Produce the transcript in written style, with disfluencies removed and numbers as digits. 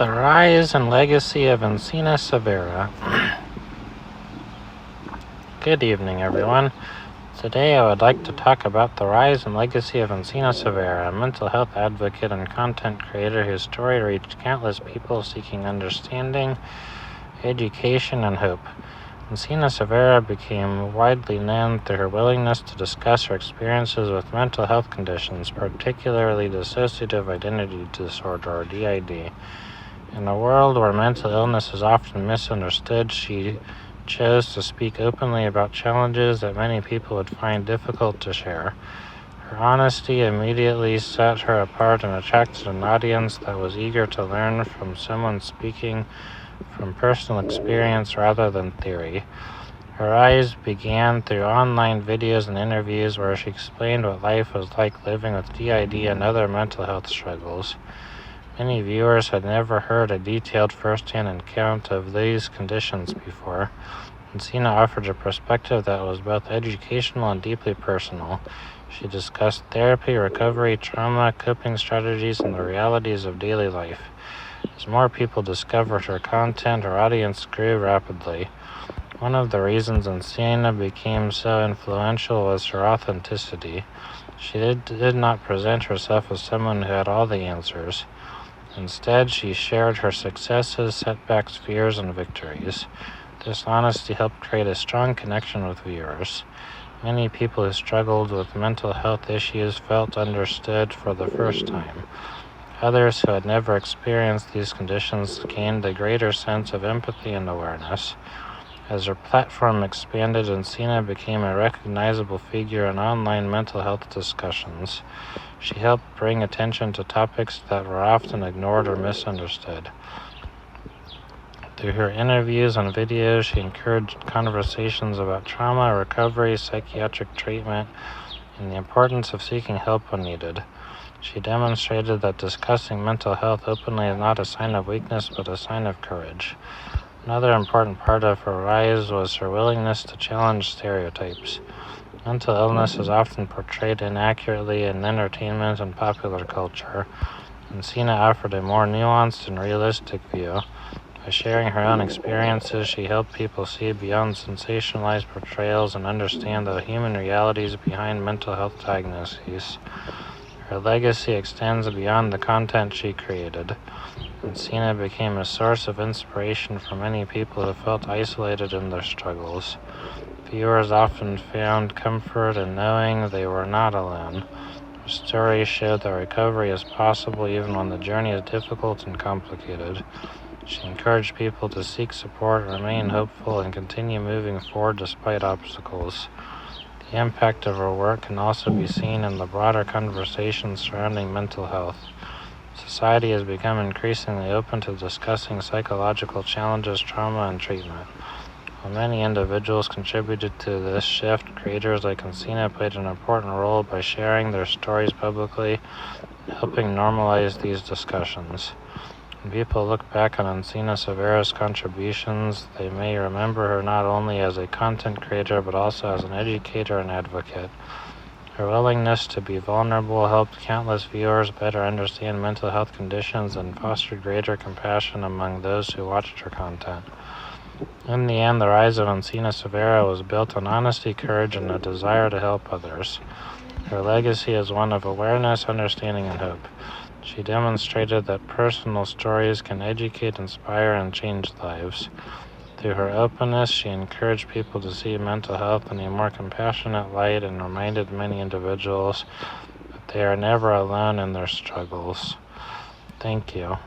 The Rise and Legacy of Encina Severa. Good evening, everyone. Today I would like to talk about the rise and legacy of Encina Severa, a mental health advocate and content creator whose story reached countless people seeking understanding, education, and hope. Encina Severa became widely known through her willingness to discuss her experiences with mental health conditions, particularly dissociative identity disorder, or DID. In a world where mental illness is often misunderstood, she chose to speak openly about challenges that many people would find difficult to share. Her honesty immediately set her apart and attracted an audience that was eager to learn from someone speaking from personal experience rather than theory. Her rise began through online videos and interviews where she explained what life was like living with DID and other mental health struggles. Many viewers had never heard a detailed first-hand account of these conditions before. Encina offered a perspective that was both educational and deeply personal. She discussed therapy, recovery, trauma, coping strategies, and the realities of daily life. As more people discovered her content, her audience grew rapidly. One of the reasons Encina became so influential was her authenticity. She did not present herself as someone who had all the answers. Instead, she shared her successes, setbacks, fears, and victories. This honesty helped create a strong connection with viewers. Many people who struggled with mental health issues felt understood for the first time. Others who had never experienced these conditions gained a greater sense of empathy and awareness. As her platform expanded, Encina became a recognizable figure in online mental health discussions. She helped bring attention to topics that were often ignored or misunderstood. Through her interviews and videos, she encouraged conversations about trauma, recovery, psychiatric treatment, and the importance of seeking help when needed. She demonstrated that discussing mental health openly is not a sign of weakness, but a sign of courage. Another important part of her rise was her willingness to challenge stereotypes. Mental illness is often portrayed inaccurately in entertainment and popular culture. Encina offered a more nuanced and realistic view. By sharing her own experiences, she helped people see beyond sensationalized portrayals and understand the human realities behind mental health diagnoses. Her legacy extends beyond the content she created. Encina became a source of inspiration for many people who felt isolated in their struggles. Viewers often found comfort in knowing they were not alone. Her story showed that recovery is possible even when the journey is difficult and complicated. She encouraged people to seek support, remain hopeful, and continue moving forward despite obstacles. The impact of her work can also be seen in the broader conversation surrounding mental health. Society has become increasingly open to discussing psychological challenges, trauma, and treatment. While many individuals contributed to this shift, creators like Encina played an important role by sharing their stories publicly and helping normalize these discussions. When people look back on Encina Severa's contributions, they may remember her not only as a content creator but also as an educator and advocate. Her willingness to be vulnerable helped countless viewers better understand mental health conditions and fostered greater compassion among those who watched her content. In the end, the rise of Encina Severa was built on honesty, courage, and a desire to help others. Her legacy is one of awareness, understanding, and hope. She demonstrated that personal stories can educate, inspire, and change lives. Through her openness, she encouraged people to see mental health in a more compassionate light and reminded many individuals that they are never alone in their struggles. Thank you.